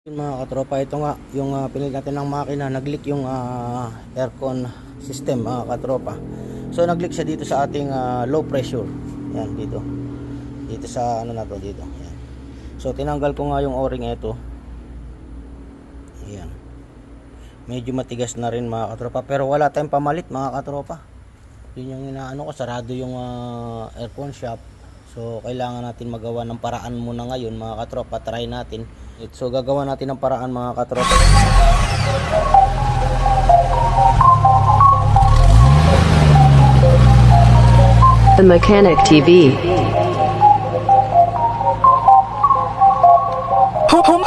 Mga katropa, ito nga yung pinilit natin ng makina, nag-leak yung aircon system mga katropa. So nag-leak siya dito sa ating low pressure. Yan dito. Dito sa ano na to dito. Yan. So tinanggal ko nga yung o-ring ito. Yan. Medyo matigas na rin mga katropa, pero wala tayong pamalit mga katropa. Yun yung inaano ko, sarado yung aircon shop. So kailangan natin magawa ng paraan muna ngayon mga katropa, try natin. So gagawa natin ng paraan mga katropa. The Mechanic TV.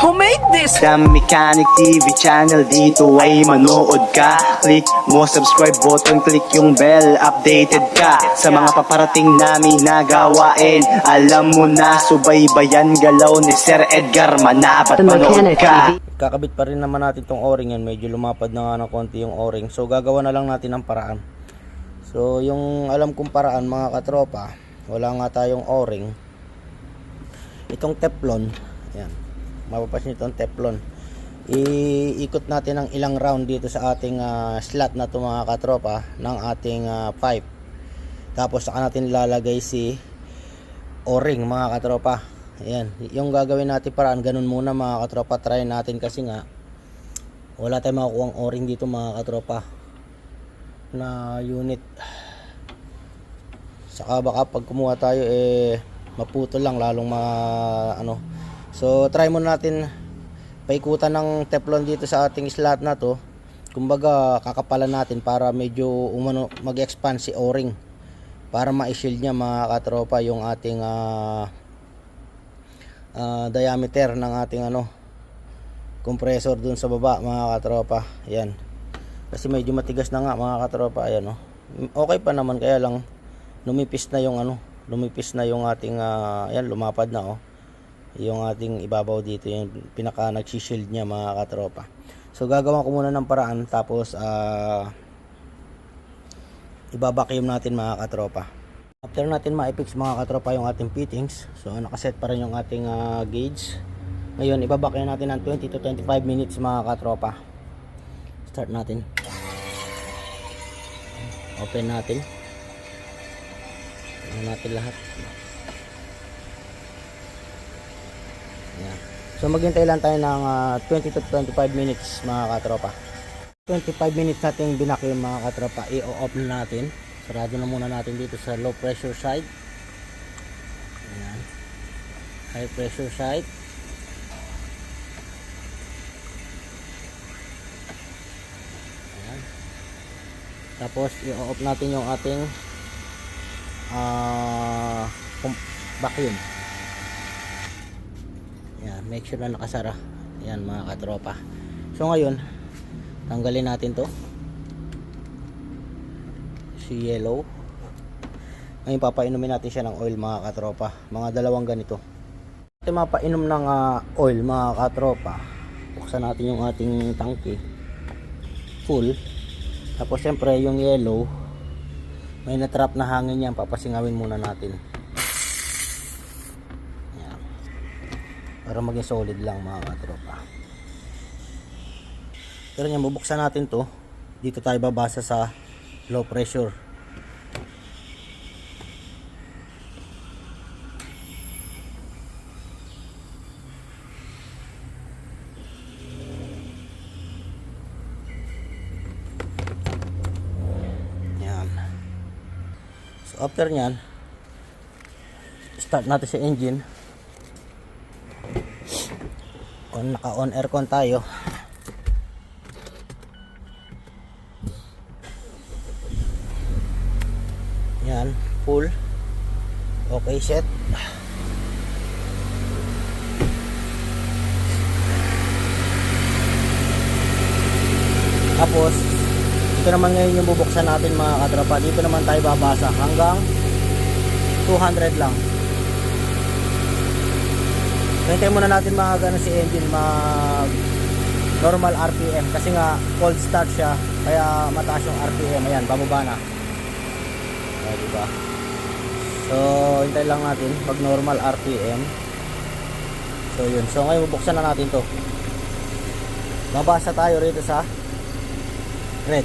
Who made this? The Mechanic TV channel, dito ay manood ka. Click mo subscribe button, click yung bell, updated ka sa mga paparating namin na gawain. Alam mo na, subaybayan galaw ni Sir Edgar, manapat The manood Mechanic ka. TV. Kakabit pa rin naman natin tong o-ring yan, medyo lumapad na nga ng konti yung o-ring. So gagawa na lang natin ng paraan. So yung alam kong paraan mga katropa, wala nga tayong o-ring. Itong Teflon, yan. Mapapansin itong Teflon. Iikot natin ng ilang round dito sa ating slot na ito mga katropa ng ating pipe. Tapos saka natin lalagay si o-ring mga katropa. Ayan, yung gagawin natin paraan ganun muna mga katropa. Try natin kasi nga wala tayong makukuha o-ring dito mga katropa na unit. Saka baka pag kumuha tayo maputol lang, lalong ano. So try muna natin paikutan ng Teflon dito sa ating slot na to. Kumbaga kakapalan natin para medyo mag-expand si o-ring para ma-shield niya mga katropa yung ating diameter ng ating compressor dun sa baba mga katropa. Yan, kasi medyo matigas na nga mga katropa. Ayan, okay pa naman, kaya lang lumipis na yung ating ayan, lumapad na yung ating ibabaw dito, yung pinaka nagsishield niya mga katropa. So gagawa ko muna ng paraan, tapos ibabacuum natin mga katropa. After natin ma-fix mga katropa yung ating fittings, so nakaset pa rin yung ating gauge. Ngayon ibabacuum natin ng 20 to 25 minutes mga katropa. Start natin, open natin, natin lahat. Yan. So maghintay lang tayo ng 20 to 25 minutes mga katropa. 25 minutes natin binacuum mga katropa. I-off na natin. Sarado na muna natin dito sa low pressure side. Ayan. High pressure side. Ayan. Tapos i-off natin yung ating vacuum. Yan, make sure na nakasara. Yan mga katropa. So ngayon, tanggalin natin to, si yellow. Ngayon papainumin natin siya ng oil mga katropa. Mga dalawang ganito. At mapainom ng oil mga katropa, buksan natin yung ating tangke full. Tapos syempre yung yellow, may natrap na hangin yan, papasingawin muna natin. Para maging solid lang mga katropa. Pero yan, bubuksan natin to. Dito tayo babasa sa low pressure. Yan. So after nyan, start natin sa engine. Naka-on aircon tayo. Yan, full. Okay, set. Tapos ito naman ngayon yung bubuksan natin mga katropa. Dito naman tayo babasa hanggang 200 lang. Hintayin muna natin mga si engine mag normal RPM, kasi nga cold start siya, kaya mataas yung RPM. Ayan, bababa na. Diba? So hintay lang natin mag normal RPM. So yun, so ngayon bubuksan na natin to. Babasa tayo rito sa red.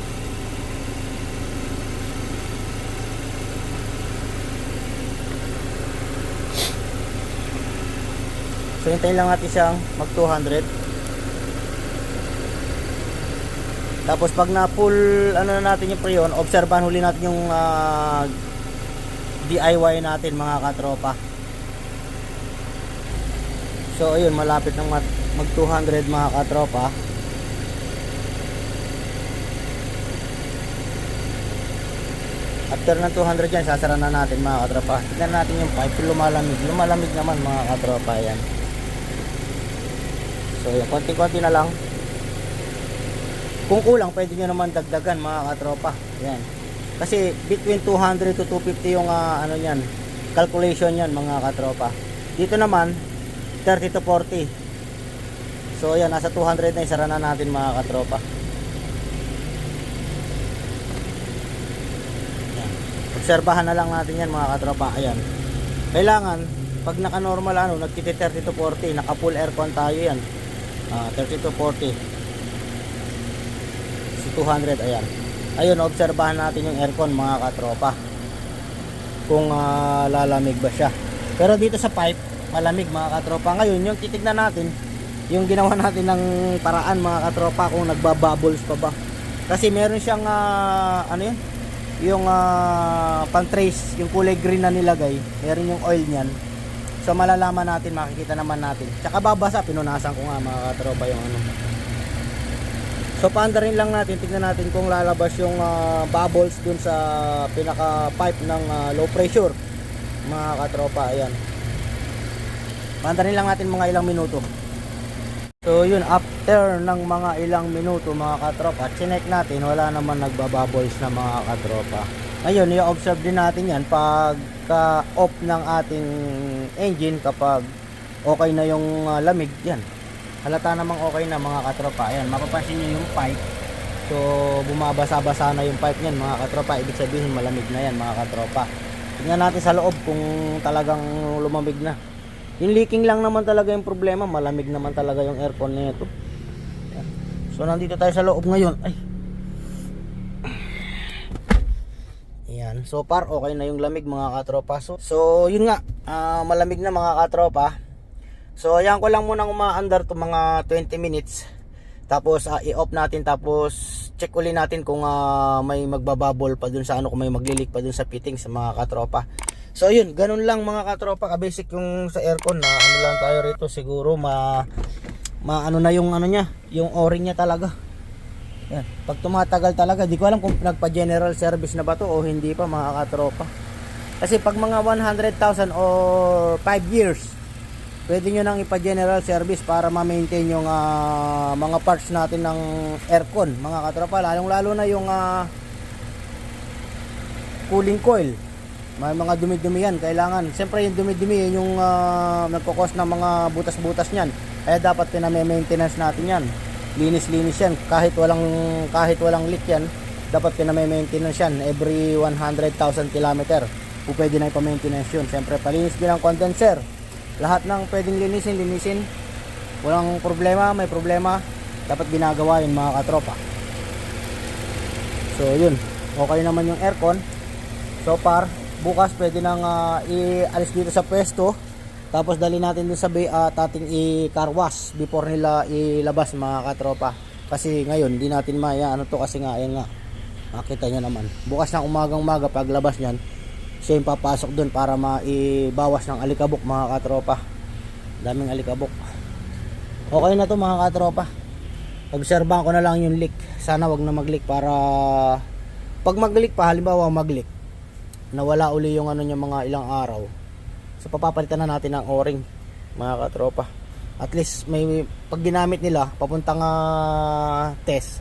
So hintayin lang natin siyang mag 200. Tapos pag na full ano na natin yung preon, obserbahan huli natin yung DIY natin mga katropa. So ayun, malapit ng mag 200 mga katropa. After ng 200 yan, sasara na natin mga katropa. Tignan natin yung pipe, lumalamig naman mga katropa. Yan. So yung konti-konti na lang. Kung kulang, pwede nyo naman dagdagan mga katropa. Yan. Kasi between 200 to 250 yung ano yan, calculation yan mga katropa. Dito naman 30 to 40. So yan, nasa 200 na, isara na natin mga katropa. Yan. Obserbahan na lang natin yan mga katropa. Ayan. Kailangan pag naka-normal ano, nagtiti 30 to 40, naka full aircon tayo yan. 30 to 40. 200, ayan. Ayun, obserbahan natin yung aircon mga katropa. Kung lalamig ba siya. Pero dito sa pipe, malamig mga katropa. Ngayon, yung titignan natin, yung ginawa natin ng paraan mga katropa, kung nagbabubbles pa ba. Kasi meron siyang ano yun? Yung pan-trace, yung kulay green na nilagay. Meron yung oil niyan. So malalaman natin, makikita naman natin. Tsaka babasa, pinunasan ko nga mga katropa yung ano. So paandarin lang natin, tignan natin kung lalabas yung bubbles dun sa pinaka pipe ng low pressure mga katropa. Ayan, paandarin lang natin mga ilang minuto. So yun, after ng mga ilang minuto mga katropa, chinek natin, wala naman nagbabubbles na mga katropa. Ngayon, i-observe din natin yan pagka off ng ating engine, kapag okay na yung lamig yan. Halata namang okay na mga katropa. Ayan, mapapansin nyo yung pipe. So bumabasa-basa na yung pipe nyan mga katropa. Ibig sabihin malamig na yan mga katropa. Tingnan natin sa loob kung talagang lumamig na. Yung leaking lang naman talaga yung problema. Malamig naman talaga yung aircon nito. So nandito tayo sa loob ngayon. Ay. Ayan, so far okay na yung lamig mga katropa. So yun nga, malamig na mga katropa. So ayan ko lang munang umaandar to mga 20 minutes. Tapos i-off natin, tapos check uli natin kung may magbabubble pa dun sa ano, kung may maglilik pa dun sa fitting sa mga katropa. So yun, ganun lang mga katropa, ka-basic yung sa aircon na ano lang tayo rito, siguro ano na yung ano niya, yung o-ring niya talaga. Yan, pag tumatagal talaga, di ko alam kung nagpa-general service na ba to o hindi pa mga katropa. Kasi pag mga 100,000 or 5 years, pwede nyo nang ipa-general service para ma-maintain yung mga parts natin ng aircon mga katropa. Lalo na yung cooling coil. May mga dumi-dumi yan. Kailangan, siyempre yung dumi-dumi yung nagkukos ng mga butas-butas nyan. Kaya dapat piname-maintenance natin yan. Linis-linis yan. Kahit walang leak yan, dapat piname-maintenance yan. Every 100,000 km. Pwede na ipa-maintenance yun. Siyempre, palinis din ang condenser. Lahat ng pwedeng linisin, walang problema, may problema, dapat ginagawa yun mga katropa. So yun, okay naman yung aircon. So far, bukas pwede nang ialis dito sa pwesto. Tapos dali natin dun sa ating i-car wash before nila ilabas mga katropa. Kasi ngayon, di natin ano to, kasi nga, ayan nga, makita nyo naman. Bukas ng umaga paglabas nyan, siya yung papasok dun para maibawas ng alikabok mga katropa. Daming alikabok. Okay na to mga katropa. Obserbahan ko na lang yung leak. Sana wag na mag-leak, para pag mag-leak pa, halimbawa mag-leak, nawala uli yung ano niya mga ilang araw, so papapalitan na natin ng o-ring mga katropa. At least may pag ginamit nila papuntang test,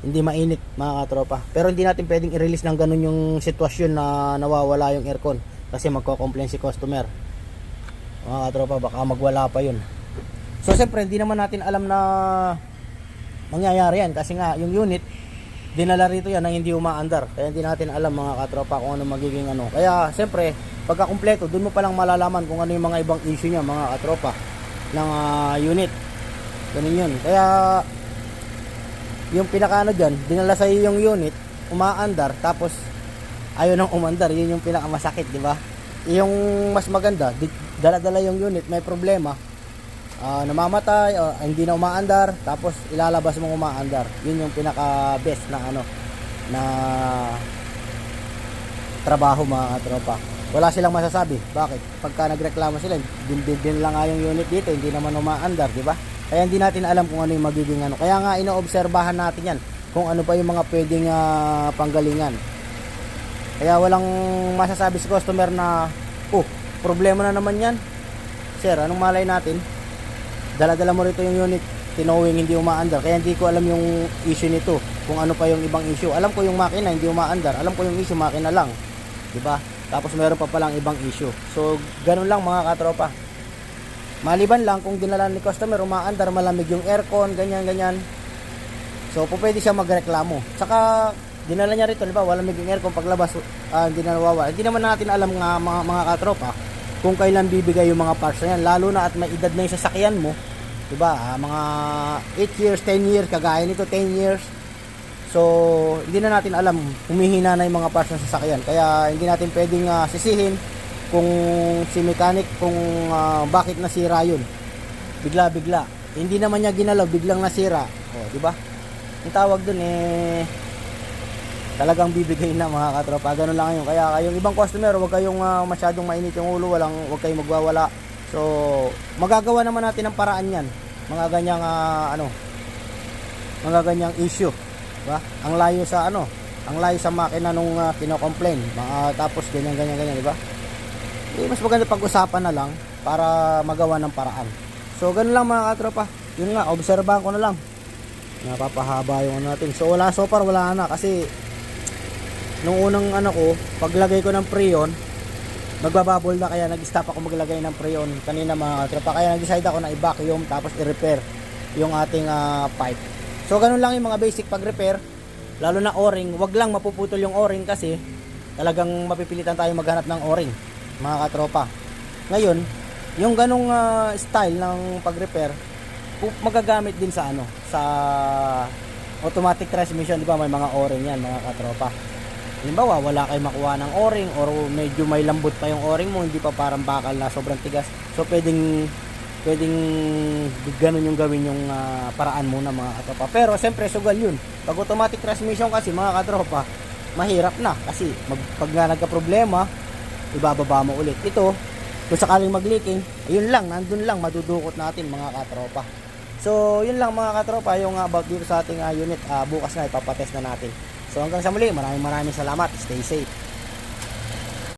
hindi mainit mga katropa. Pero hindi natin pwedeng i-release ng ganun yung sitwasyon na nawawala yung aircon, kasi magko-complain si customer mga katropa, baka magwala pa yun. So siyempre hindi naman natin alam na mangyayari yan, kasi nga yung unit dinala rito yan nang hindi umaandar, kaya hindi natin alam mga katropa kung ano magiging ano. Kaya siyempre pagka kumpleto, dun mo palang malalaman kung ano yung mga ibang issue niya mga katropa ng unit. Ganun yun. Kaya yung pinakaano dyan, dinala sa yung unit, umaandar, tapos ayaw nang umandar, yun yung pinakamasakit, di ba? Yung mas maganda, dala-dala yung unit, may problema, namamatay, o hindi na umaandar, tapos ilalabas mong umaandar. Yun yung pinaka best na ano, na trabaho mga katropa. Wala silang masasabi. Bakit? Pagka nagreklamo sila, din lang nga yung unit dito, hindi naman umaandar, di ba? Kaya hindi natin alam kung ano yung magiging ano. Kaya nga inoobserbahan natin yan, kung ano pa yung mga pwedeng panggalingan. Kaya walang masasabi si customer na, oh, problema na naman yan. Sir, anong malay natin? Dala-dala mo rito yung unit, tinowing hindi umaandar. Kaya hindi ko alam yung issue nito, kung ano pa yung ibang issue. Alam ko yung makina hindi umaandar, alam ko yung issue makina lang, di ba? Tapos meron pa palang ibang issue. So ganun lang mga katropa. Maliban lang kung dinala ni customer umaandar, malamig yung aircon, ganyan. So pwede siya magreklamo. Saka dinala niya rito, di ba? Malamig yung aircon, paglabas hindi na nawawala. Hindi naman natin alam nga mga katropa kung kailan bibigay yung mga parts na yan, lalo na at may edad na yung sasakyan mo, di ba? Mga 8 years, 10 years, kagaya nito 10 years. So, hindi na natin alam, humihina na yung mga parts ng sasakyan. Kaya hindi natin pwedeng sisihin kung si mechanic kung bakit nasira yun. Bigla-bigla. Hindi naman niya ginalaw, biglang nasira. O, di ba? Ang tawag dun talagang bibigay na mga katropa. Ganun lang yun. Kaya kayong ibang customer, huwag kayong masyadong mainit yung ulo, huwag kayong magwawala. So, magagawa naman natin ng paraan yan. Mga ganyang mga ganyang issue. Diba? Ang layo sa makina nung kino-complain. Tapos ganyan, di ba? Mas maganda pag-usapan na lang para magawa ng paraan. So, ganun lang mga katropa. Yun nga, obserbahan ko na lang. Napapahaba yung natin. So, so far wala na kasi nung unang paglagay ko ng Freon, nagbababol na, kaya nag-stop ako maglagay ng Freon kanina mga katropa. Kaya nag-decide ako na i-vacuum tapos i-repair yung ating pipe. So ganun lang yung mga basic pag-repair, lalo na o-ring. Wag lang mapuputol yung o-ring kasi talagang mapipilitan tayo maghanap ng o-ring mga katropa. Ngayon, yung ganung style ng pag-repair magagamit din sa sa automatic transmission, di ba? May mga o-ring yan mga katropa. Halimbawa, wala kayo makuha ng o-ring or medyo may lambot pa yung o-ring mo, hindi pa parang bakal na sobrang tigas. So pwedeng ganun yung gawin yung paraan muna mga katropa. Pero siyempre sugal yun. Pag automatic transmission kasi mga katropa, mahirap na kasi pag nga nagka-problema, ibababa mo ulit. Ito, kung sakaling mag-leaking, ayun lang, nandun lang, madudukot natin mga katropa. So yun lang mga katropa yung about dito sa ating unit. Bukas na ipapatest na natin. So hanggang sa muli, maraming salamat. Stay safe.